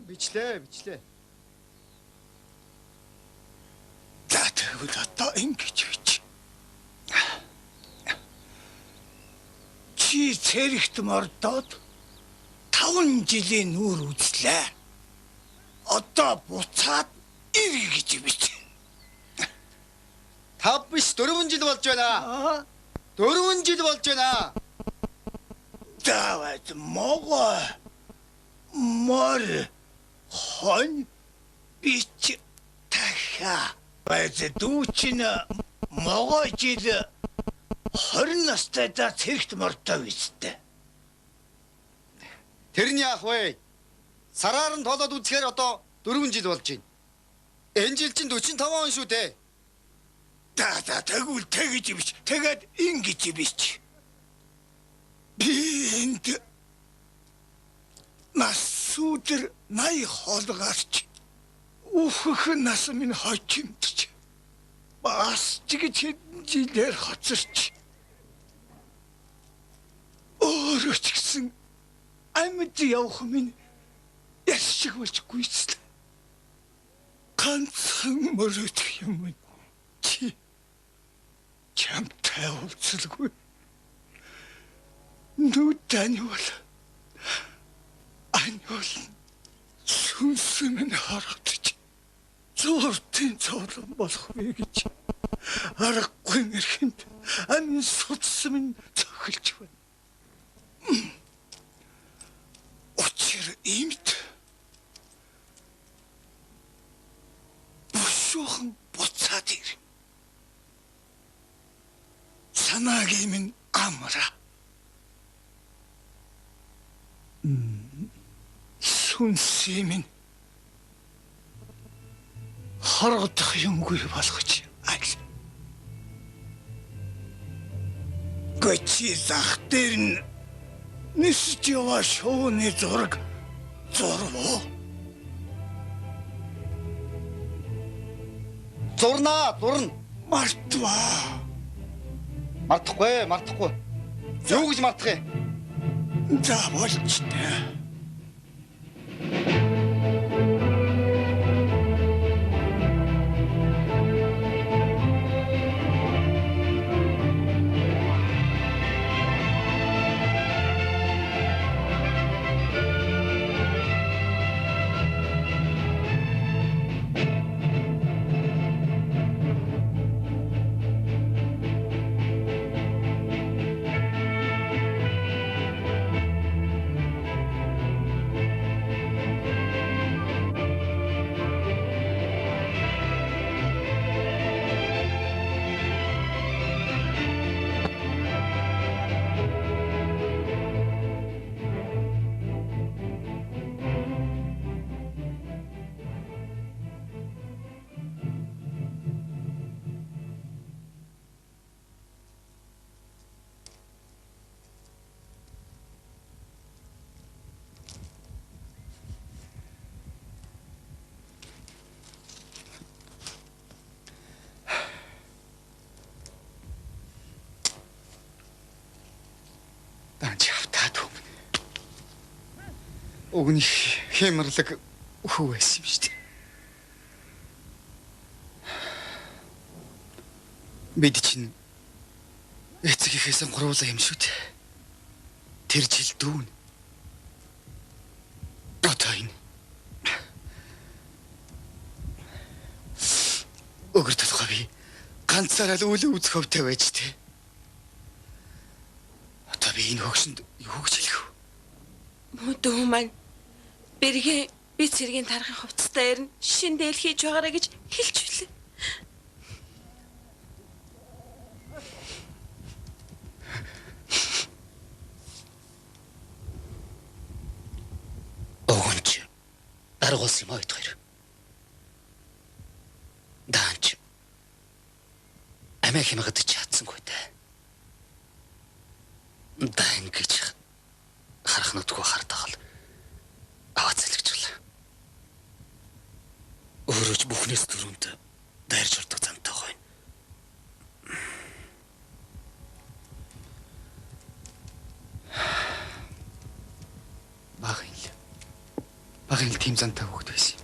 Бичлээ. За тэгвэл одоо ингэж бич. Чи цэрэгт мордоод 5 жилийн нүүр үзлээ. Одоо буцаад ир гэж бич. 5 биш 4 жил болж байна. 4 жил болж байна. Давай могоо. Мор хон бич таха. Байц дүүчин могоо жил 20 настайдаа цэрэгт мордоо вистэй. Тэр нь яах вэ? Сараар нь тоолоод үзэхээр одоо 4 жил болж байна. Энэ жил чинь 45 он шүү дээ. Тэгвэл тэгж бич. Тэгээд ингэж бич. Би энд насүдэр 80 хоолгарч үхэх нас минь хожимдч. Бас чиг жилээр хоцорч. Өөрөө ч гэсэн амьд явах минь яшиг болж гүйцлээ. Ганцхан мөрөдөх юм чи чамтай уулзалгүй. Нүдэн бол аньол сүнс минь харагдаж зуртын цолон болох вэ гэж аргагүй нэрхэнд амин судс минь цохилж байна. Учир имт бушуухан буцаад ир. Санаагийн минь амра. Сүнсийн минь харагдах юмгүй болгож айл. Гочи зах дээр нь нисэж яваа шууны зураг зурвоо. Зурна. Мартваа. Мартахгүй. Юу гэж мартах вэ? За болч тээ. Өгний хямрлаг хүү байсан юм шүү дээ. Бид чинь эцэг ихээс гурвуулаа юм шүү дээ. Тэр жил дүүн. Одоо энэ өгөр толгой би ганцаараа л үл үзэх хөвтэй байж тээ. Одоо би энэ хөгшөнд юу гэж хэлэх вэ? Мөдөө маань бэргээ би цэргийн тарахын хувцастай ирнэ. Шин дээл хийж байгаарэ гэж хэлж билээ. Огонч даргуулсан юм ойд хоёр. Даанч амиа хэмэгэд чадсангүй дээ. Да ингэж харах нутгүй хартаал аваад зэлгчүүлээ. Өөрөөч бүхнээс дөрөнд дайрж ордог замтай байна. Бага юм. багын л тийм зантай хөвгд байсан.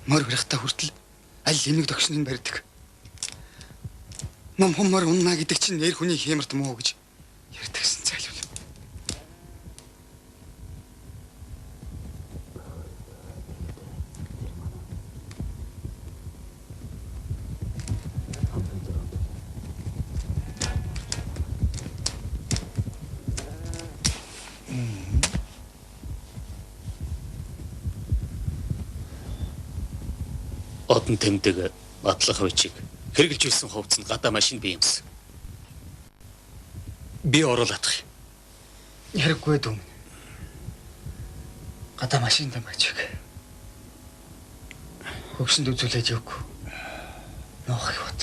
Мөр хурахта хүртэл аль энийг тогшныг барьдаг. Ном хумар унна гэдэг чинь нэр хүний хямарт муу гэж ярьдагсан зайлвал. Одон тэмдэг батлах хүчийг хэрэгжилжүүлсэн хувцас нь гадаа машин бий юмсан. Би оруулах. Хэрэггүй дүн. Гадаа машин тамаач. Хөгсөнд үзүүлээд явгүй. Нөх яваад.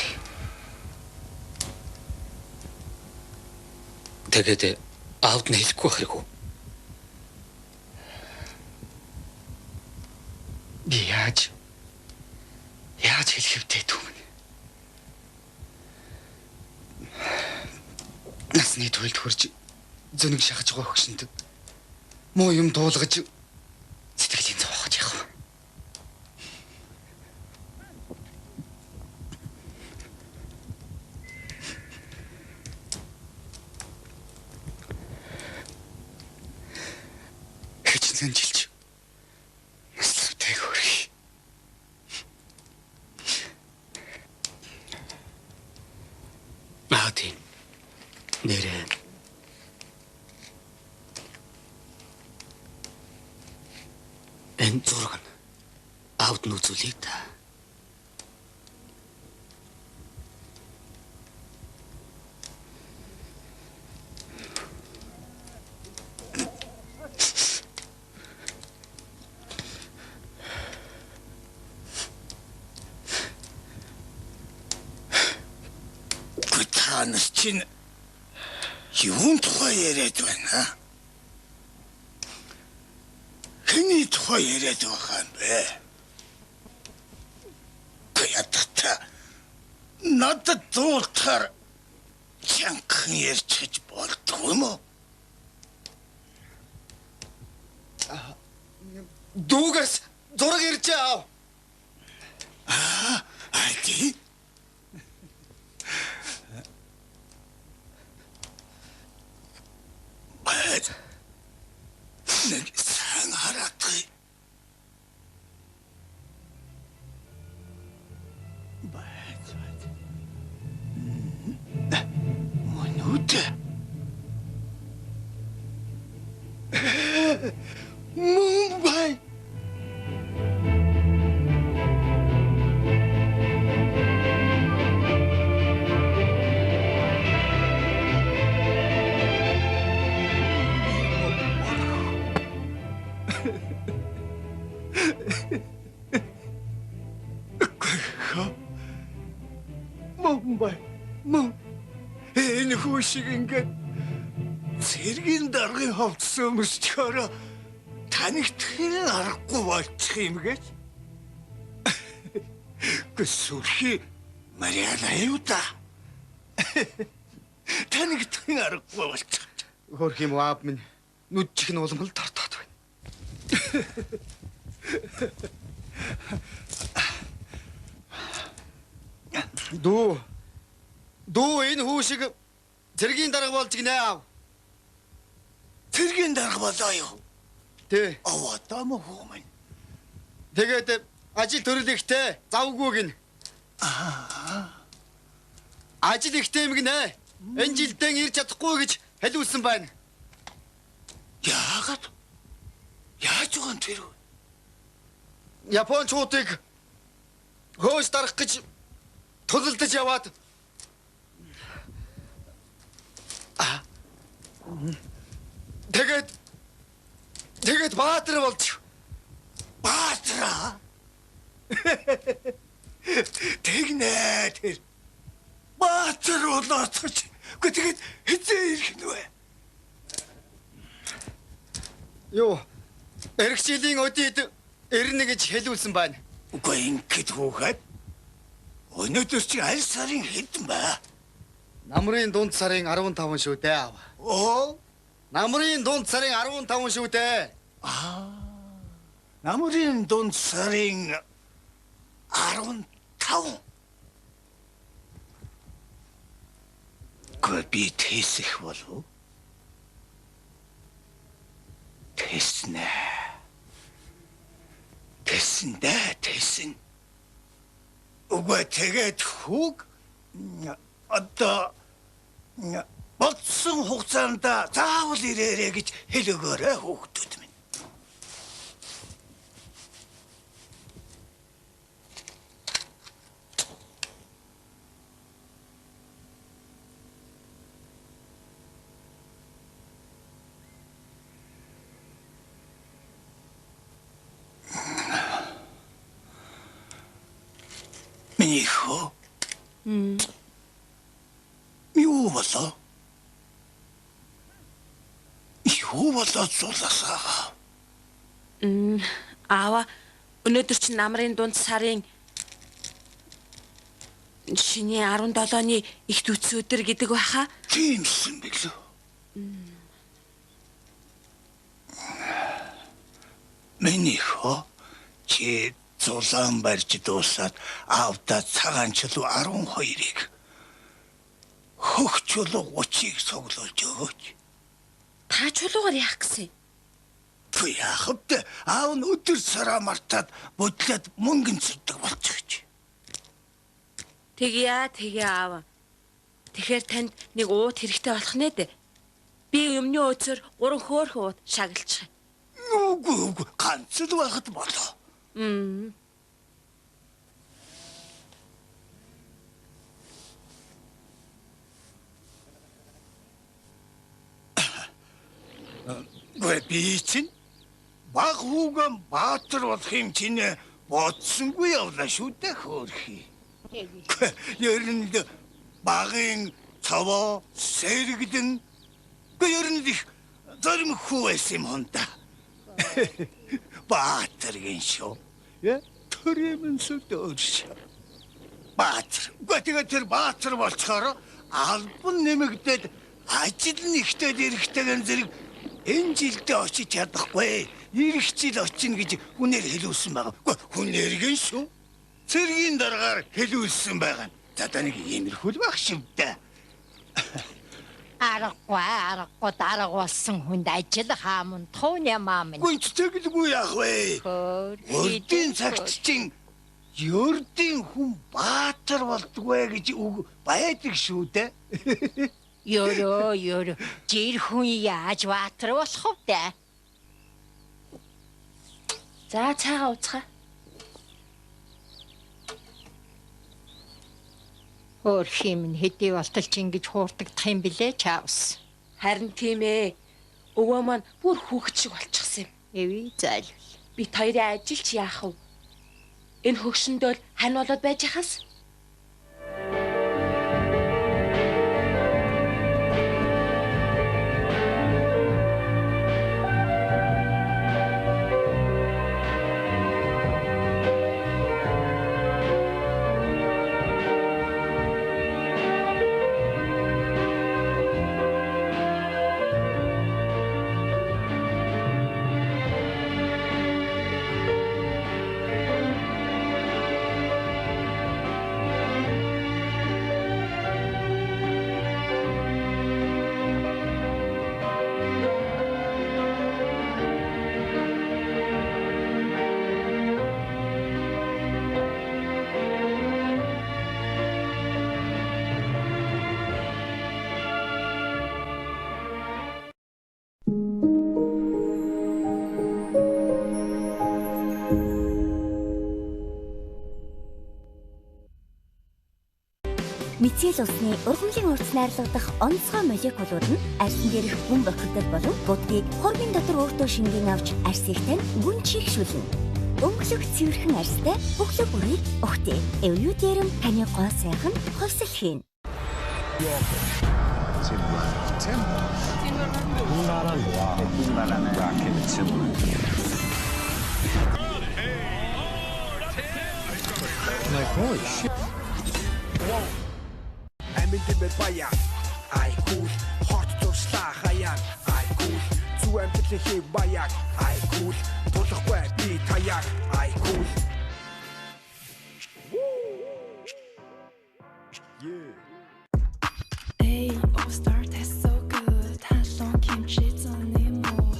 Тэгээд аавд нь хэлэхгүй хэрэг үү? Би яаж хэлэх вдэ түмэн. Насны туйлд хурж зөнийг шахаж байгаа хөгсөнд муу юм дуулгаж сэтгэлийн зовоохож явах. Хэчнэн жилч наславтай хөрх. Тийм. Нэрээ. Энэ зураг нь аавд нь үзүүлээ та. Танаас чинь юун тухай яриад байна? Хэний тухай яриад байгаа юм бэ? Ятата надад дуулахаар чанхан ярьж болдгоо юм уу? Дүүгээс зураг ирж аав. Айди. Нэг сан хараадгий. Монут. Мумбай. Мумбай. Энэ хүүшиг ингээд цэргийн даргын хувцас өмсчөөрөө танигдахын аргагүй болчих юм гэж. Гэсүрхи Мариана юу да? Танигдахын аргагүй болчих. Хөрх юм аав минь нүдчих нь уламл тартаад байна. Дүү энэ хүүшиг цэргийн дарга болж гинэ аав. Цэргийн дарга болоо юу? Тэ. Аваа мо хөөмэн. Тэгээд ажил төрөл ихтэй завгүй гин. Ажил ихтэй юм гинэ. Энэ жилдээ ирж чадахгүй гэж хэлүүлсэн байна. Яагаад? Яаж угаан тэр? Япончуудыг хөөс дарах гэж тулалдаж яваад тэгээд баатар болж. Баатара. Тэгнэ тэр. Баатар болооч. Гэхдээ тэгээд хизээ ирэх нь вэ? Юу? Эргчлийн өдийд ирнэ гэж хэлүүлсэн байна. Үгүй ингээд хөөхөд. Өнөөдөр чи аль сарын хэдэн ба? Намрын дунд сарын 15 шүү дээ аав. Оо, Намрын дунд сарын 15 шүү дээ. Намрын дунд сарын 15. Гүй тэсэх болов. Тэснэ. Тэсэн. Уг тэгээд хүүг одоо бодсон хугацаанд заавал ирээрэй гэж хэлээгээрэй хүүхдүүд минь. Минийхөө. Юу болоо? Юу болоо зуласаа? Аава өнөөдөр чинь намрын дунд сарын шиний 17-ны их түц өдөр гэдэг байхаа. Тиймсэн билүү? Минийхөө чи зулаан барьж дуусаад аавда цагаан чулуу 12-ыг хөх чулуу 30-ыг цуглуулж өгөөч. Та чулуугаар яах гэсэн? Тү яах вэ? Аав нь өдөр сараа мартаад бодлоод мөнгөн цэвдэг болчихж. Тэгээ аав. Тэгэхээр танд нэг ууд хэрэгтэй болох нэ дээ. Би өмнө өцөр 3 хөөрхөн ууд шагналчих. Үгүй ганц л байхад болоо. Гүй би чинь баг хүүгэн баатар болох юм чинь бодсонгүй явлаа шүү дээ хөөрхий. Ер нь багын цаваа сэргдэн ер нь их зарим хүү байсан юм хонда. Баатаргийн шүү. Төрөмөн сүдөөш. Баатар. Гэхдээ тэр баатар болцохоор албан нэмэгдээд ажил нэгтээд эрэхтэйгэн зэрэг энэ жилдээ очиж чадахгүй. Ирэх жил очино гэж хүнээр хэлүүлсэн байгаа. Хүнээргэн шүү. Цэргийн дараагаар хэлүүлсэн байгаа. За та нэг иймэрхүү байх шүү дээ. Аргагүй дарга болсон хүнд ажил хаамн тууны маамын. Гүнч тэгэлгүй яах вэ? Өрдийн цагт чинь ердийн хүн баатар болдгоо гэж үг байдаг шүү дээ. Ёо. Жир хүн яаж баатар болох вэ? За цаагаа уцгаа. Хөөрхий минь хэдий болтол чи ингэж хуурдагдах юм блэ чаавс. Харин тийм ээ. Өвөө маань бүр хүүхэд шиг болчихсон юм. Эви зайлвал. Бид хоёрын ажил чи яах вэ? Энэ хөгшөндөл хань болоод байж хас? Мэцэл усны ургамлын урт найрлагдах онцгой молекулууд нь арьсан дээрх гүн бохирдол болон будгийг хормын дотор өөртөө шингэн авч арьсыг тань гүн чигшүүлнэ. Өнгөлөг цэвэрхэн арьстай бүхлөг бүрийг өгтөө. Эвлюдерм таны гоо сайхан хувьсэл хийн. Амилбэр баяа ай кул хот туслаа хаяа ай кул зү амтлахыг баяа ай кул тулахгүй би Kayak, ay cool. Hey, all star tastes so good. 한송 김치 전이 뭐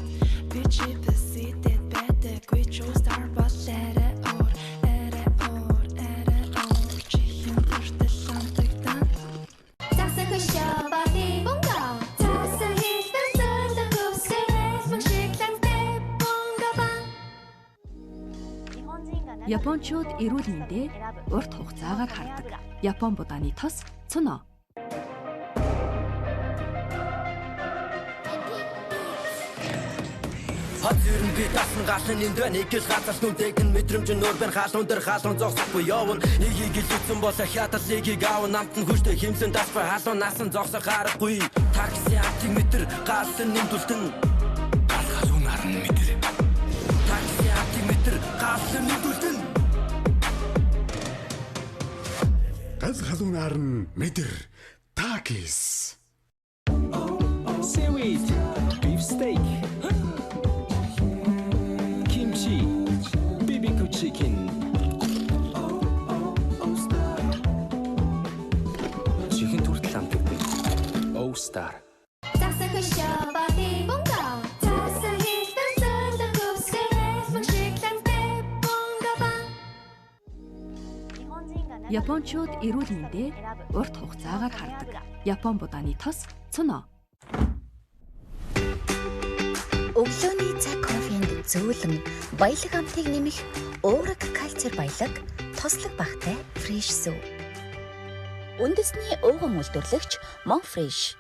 빛이 비슷해 배대 귀주 Starbucks at it all. 지금 그때 선택단 Засах шабааны бонго. Цаасан хэлсэн зөндөө гүсгээс мэгшигтэй бонго ба. Япончууд эрүүл мэндээ урт хугацаагаар хардаг. Япон будааны тос цуно. Хазүрэн би дасан галын энд байна их л газар нүдэг нь мэдрэмж нөр бэн хаалуун дээр хаалуун зогсохгүй явна нэгийг илүүцэн бол хяталыг аав намт нь хүчтэй химсэн тасфа хаалуун насан зогсох аргагүй такси автыг метр галын нэмдүүлтэн хаалуун наран метр такси автыг метр галын нэмдүүлтэн газ халуун наран метр такис seaweed beef steak kimchi BBQ chicken chicken хүртэл амтдаг All Star Засах шабааны бонго. Цаасан хэлсэн зөндөө гүсгээс мэгшигтэй бонго ба. Япончууд эрүүл мэндээ урт хугацаагаар хардаг. Япон будааны тос цуно. Өглөөний цаг кофенд зөөлөн баялаг амтыг нэмэх уураг кальцер баялаг тослог багтай фреш сүү. Үндэсний ууган үйлдвэрлэгч Monfresh.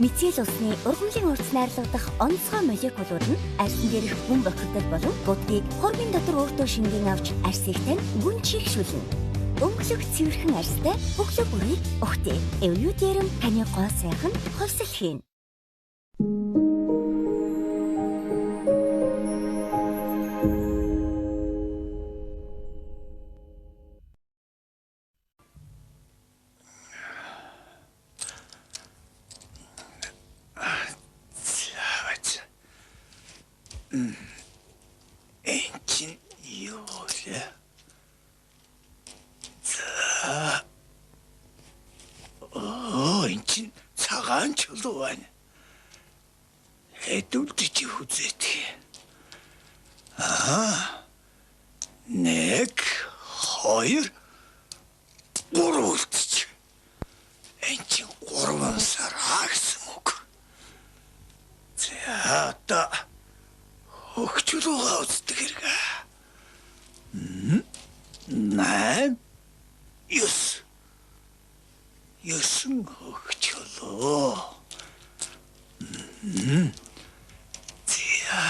Метил усны ургамлын урт найрлагдах онцгой молекулууд нь арьсан дээрх гүн бохирдол болон будгийг хормын дотор өөртөө шингэн авч арьсыг тань гүн чихшүүлнэ. Өнгөлөг цэвэрхэн арьстай бүхлөг бүрийг өгтөө. Эвлюдерм таны гоо сайхан хувьсэл хийн. Энчин юу вэ? Энчин цагаан чулуу байна. Хэдүүлдэж үзээд. Нэг, хоёр, гурав үлдчих. Энчин 3 сар гэсэн үг. За одоо хөгчрүүгээ үздэг хэрэг. 8 9 хөгчлөө. За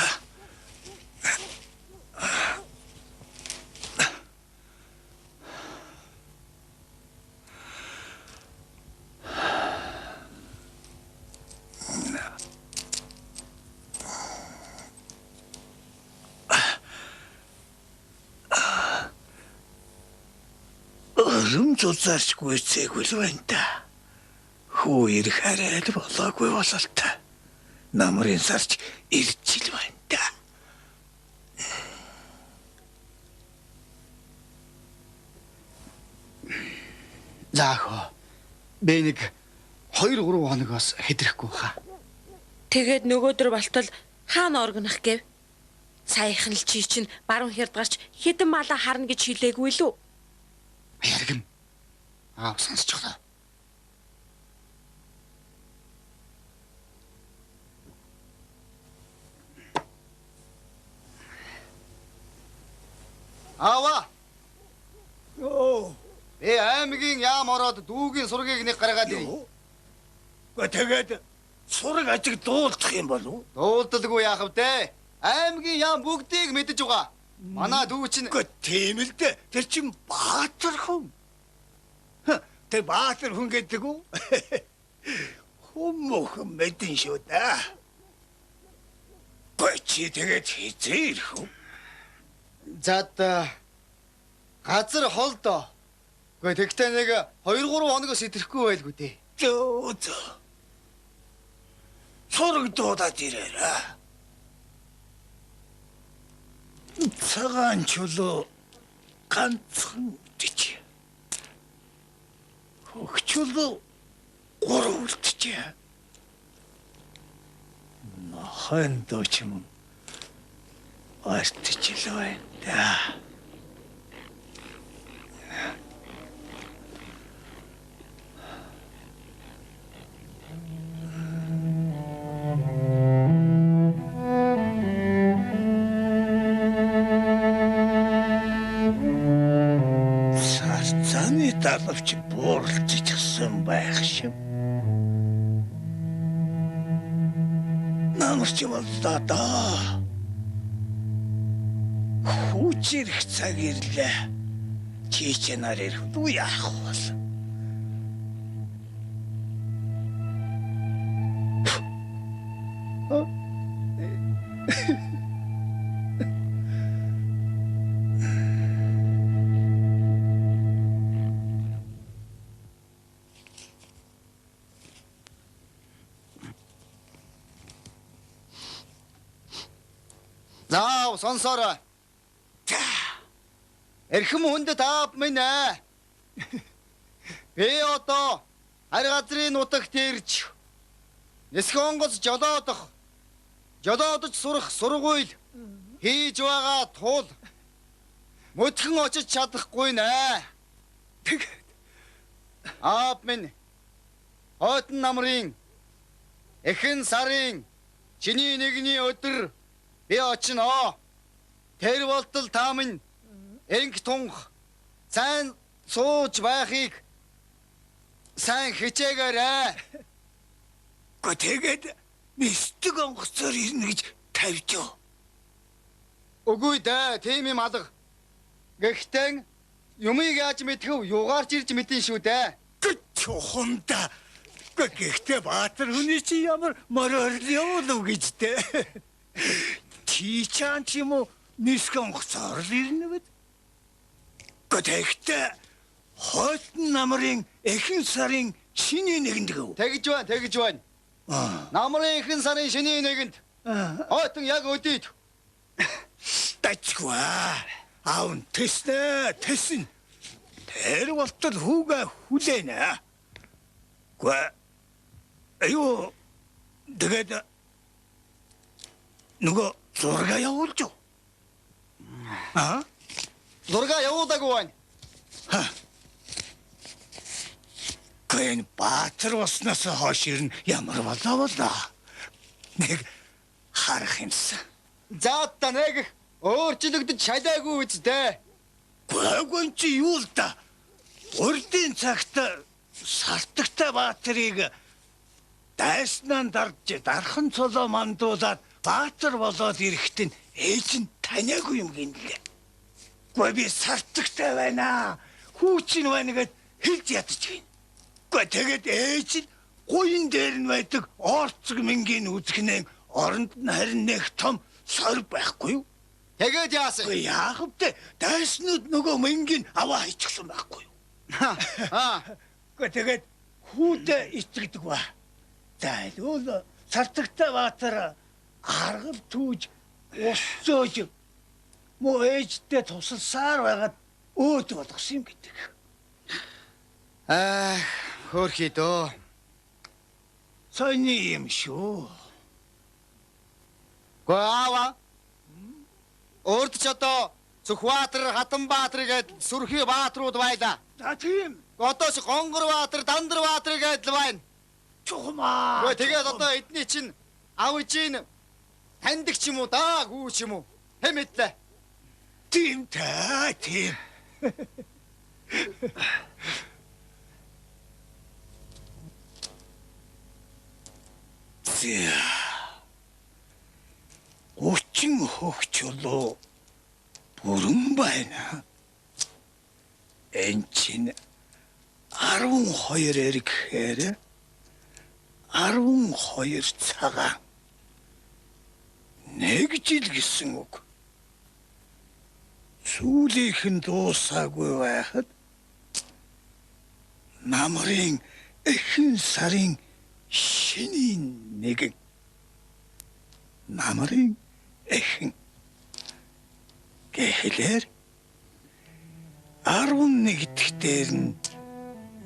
Өрөм зузаарчгүй цэгвэл байна та. Хүү ирэх арай л болоогүй бололтой. Намрын сарч ирж ил байна та. Заахоо. Би нэг 2-3 хоногоос хэтрэхгүй хаа. Тэгээд нөгөөдөр болтол хаана оргонох гэв? Саяхан л чи чинь баруун хэрд гарч хэдэн малаа харна гэж хэлээгүй лүү? Яргэн. Сонсчихлоо. Аава. Би аймгийн яам ороод дүүгийн сургийг нэг гаргаад ий. Тэгээд сураг ажиг дуулдах юм болов уу? Дуулдалгүй яах вэ? Аймгийн яам бүгдийг мэдэж байгаа. Манай дүү чинь тийм л дээ. Тэр чинь баатар хүн. Тэ баатар хүн гэдэг үү? Хүмүүс мэдэн шүү дээ. Чи тэгээд хизээ ирэх үү? Зад газар хол доо. Гэхдээ тэгтээ нэг 2-3 хоногоос идэхгүй байлгүй дээ. Зөө. Сурагдуудаад ирээрээ. Цагаан чулуу ганцхан дэж. Хөгчулөө 3 үлдчихэ. Нохон дочим артичл байна да. Сарцаны далавч буурлжчихсан байх шим. Намарч боллоо доо. Хүчирх цаг ирлээ. Чичээ нар ирэх үү яах вэ? Заа сонсоорой. Эрхэм хүндэт аав минь ээ. Би одоо харь газрын нутагт ирж Нисхонгоос жолоодож сурах сургууль хийж байгаа тул мөдгөн очиж чадахгүй нэ. Аав минь Хотон намрын эхэн сарын чиний нэгний өдөр би очино. Тэр болтол та минь энг тунх сайн сууж байхыг сайн хичээгээрэй. Тэгээд мистик онгоцоор ирнэ гэж тавьжоо. Үгүй дээ, тийм юм алга. Гэхдээ юмыг яаж мэдхв, юугаарч ирж мэдэн шүү дээ. Чухамда. Гэхдээ баатар хүний чи ямар мороорлоо л гэж дээ. Чичаан ч юм уу мистик онгоцоор ирнэ гэд. Гэхдээ Хотон намрын эхэн сарын шиний нэгэнд гэв. Тэгж байна. Намрын эхэн сарын шиний нэгэнд. Хотон яг өдөөд. Тачгүй. Аун тэсэн. Тэр болтол хүүгээ хүлээнэ. Аюу тэгээд нөгөө зурга явуулж. Зурга явуулаагүй байна. Гэн баатар болсноос хойш ирнэ ямар болоо. Нэг харах юмсан. Заата нэг өөрчлөгдөж чадаагүй үстэй. Гүн чи юу л да. Урдын цагт сартагтай баатарыг дайснaan дархан цолоо мандуулаад баатар болоод ирэхэд нь ээж нь таниагүй юм гинлээ. Би сартагтай байна. Хүүчин байна гэд хэлж ядчих юм. Тэгээд ээж нь гуйн дээр нь байдаг орцог мингийн үзгнээ оронд нь харин нэг том сорг байхгүй юу? Тэгээд яасан? Яах вэ? Дайснууд нөгөө мингийн аваа хийчихсэн байхгүй юу? Тэгээд хүүдээ ичгдэг ба. Зайлуул сартагтай баатар аргал түүж ус зөөж муу ээжтэй тусалсаар байгаад өөд болгосон юм гэдэг. Хөөрхий дөө. Сони юм шүү. Гава. Өөрт ч одоо Сүхбаатар, Хатанбаатар гээд сүрхий баатрууд байлаа. За тийм. Одоо ч Гонгорбаатар, Дандарбаатар гээд л байна. Чухмаа. Тэгээд одоо эдний чинь авжийн таньдаг ч юм уу даагүй ч юм уу. Хэмэтлээ. Тийм. Учин хөгчөлөө бүрэн байна. Энд чинь 12 эрэгээр 12 цагаан. Нэг жил гэсэн үг. сүүлийнх нь дуусаагүй байхад намрын эхэн сарын шинийн нэгэн намрын эхэн гэхлээр 11 дахь дээр нь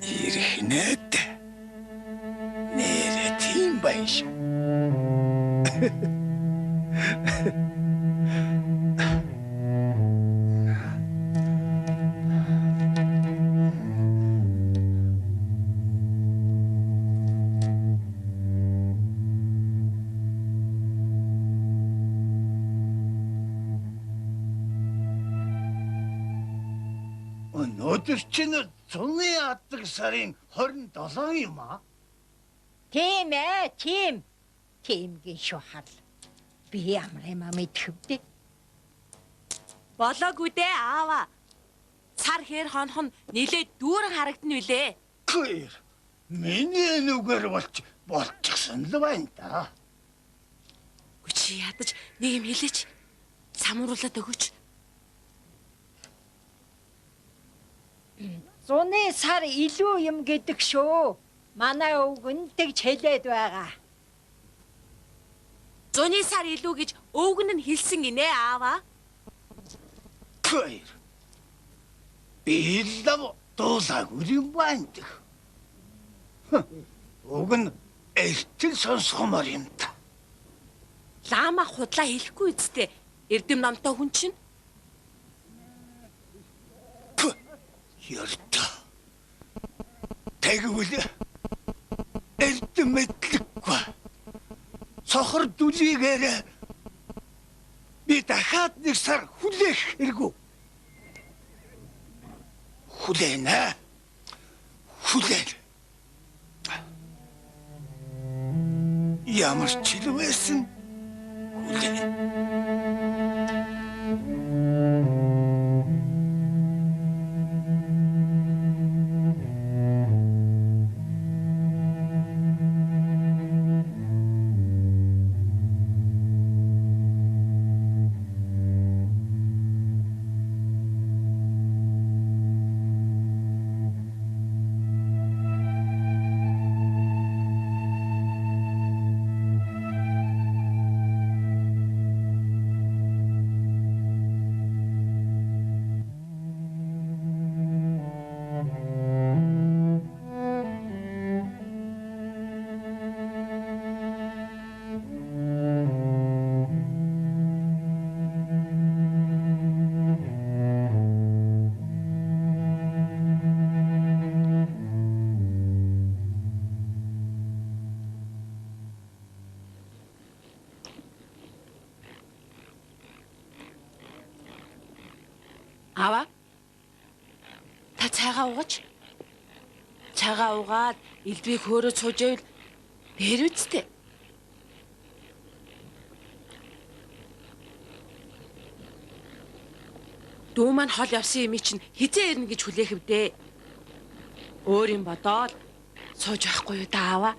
ирэх нэт нэрэ тийм байж. Өнөөдөр чинь зуны аддаг сарын 27 юм аа. Тийм ээ, тийм. Тиймгийн шухал. Би ямар юм мэдхэвдэ. Болоогүй дээ аава. Сар хэр хонох нь нилээд дүүрэн харагдана үлээ. Хөөе. Миний нүгэр болчихсон л байна да. Чи ядаж нэг юм хэлээч. Самруулаад өгөөч. Зуны сар илүү юм гэдэг шүү. Манай өвг нь тэгж хэлээд байгаа. Зуны сар илүү гэж өвгөн нь хэлсэн гинэ аава. Хөөе. Би лав дуулаагүй юм байна. Уг нь эртэл сонсгомор юм та. Лама худлаа хэлэхгүй үсттэй. Эрдэм намтай хүн чинь. Ярта. Тэгвэл эрдэм мэдлэггүй. Сохор дүлийгээр би дахиад нэг сар хүлээх хэрэггүй. Хүлээнэ. Хүлээн. Ямар ч л байсан хүлээн. Ава. Та цайгаа уугач. Цайгаа уугаад элдвийг хөөрөө сууж байвал дээр үсттэй. Дүү маань хол явсан юм чинь хизээ ирнэ гэж хүлээхэвдээ. Өөр юм бодоод сууж байхгүй юу та аваа?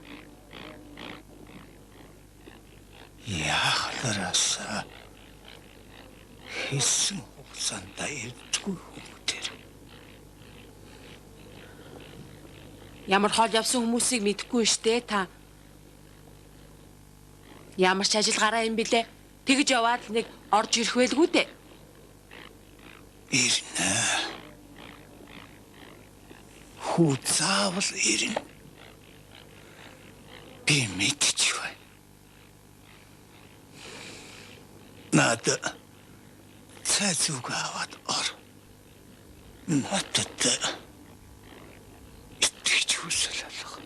Яахлараас хийсэн хугацаанд ирдэггүй хүмүүс. Ямар хол явсан хүмүүсийг мэдэхгүй штэ та. Ямар ч ажил гараа юм бэлээ. Тэгж яваад нэг орж ирэх байлгүй дээ. Ирнэ. Хүү заавал ирнэ. Би мэдчих бай. Надад цай зүг аваад ор. Надад итгэж хүсэл алга.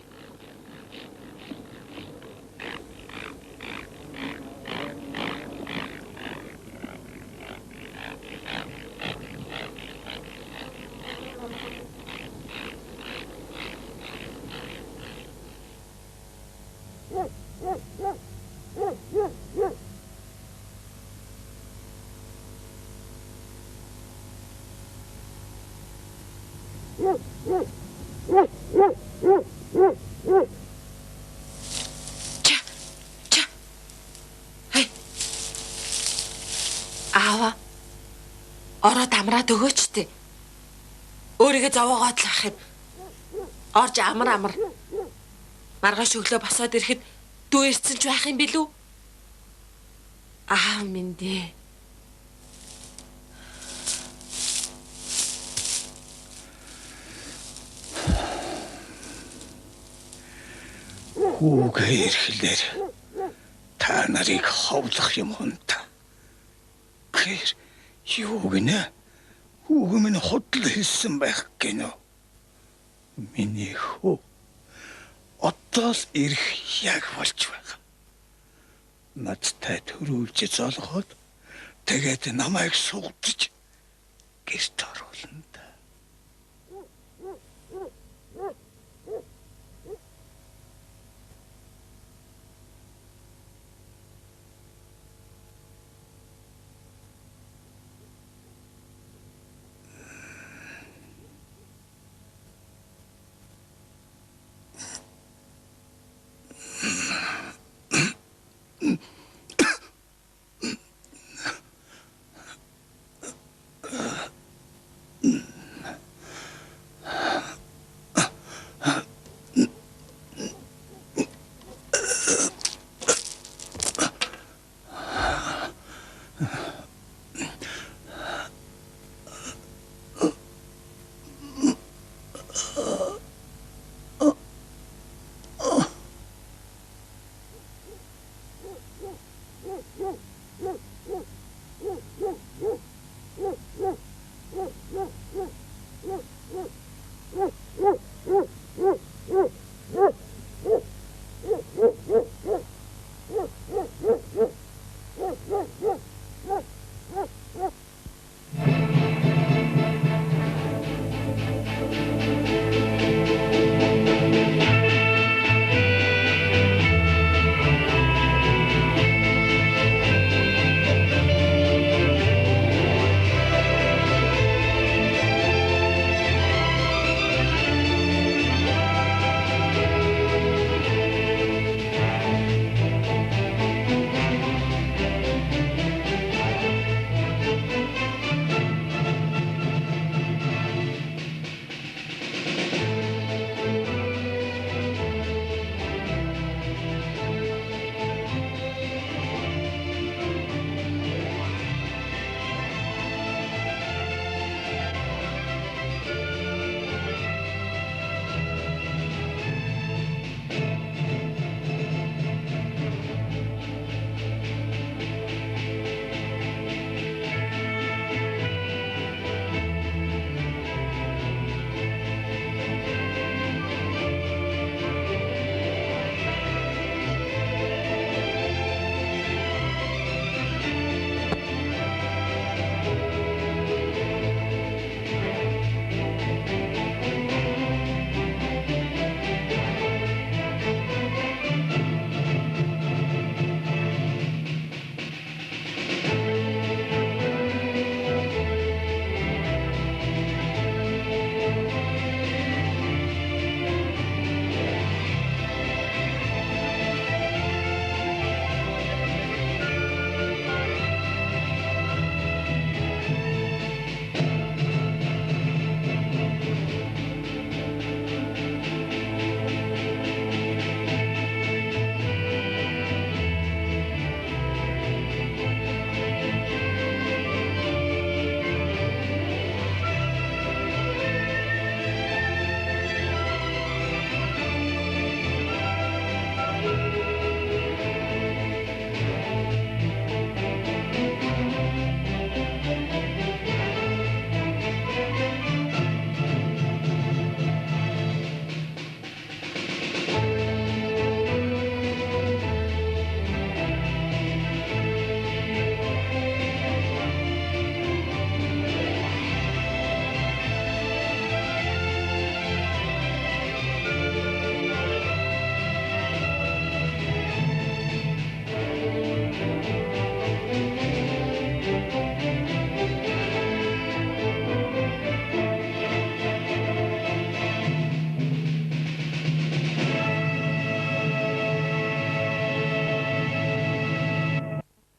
Ороод амраад өгөөч тээ. Өөрийгөө зовоогоод л ах юм. Орж амар. Маргааш өглөө босоод ирэхэд дүү ирсэн ч байх юм билүү? Аа минь дээ. Хүүгээ ирэхлээр та нарыг ховлох юм хунта. Гэр юу гинэ? Хүүгээ минь худал хэлсэн байх гинэ. Миний хүү одоо л ирэх яг болж байгаа. Надтай төрүүлж золгоод тэгээд намайг сугдж гэрт оруулна.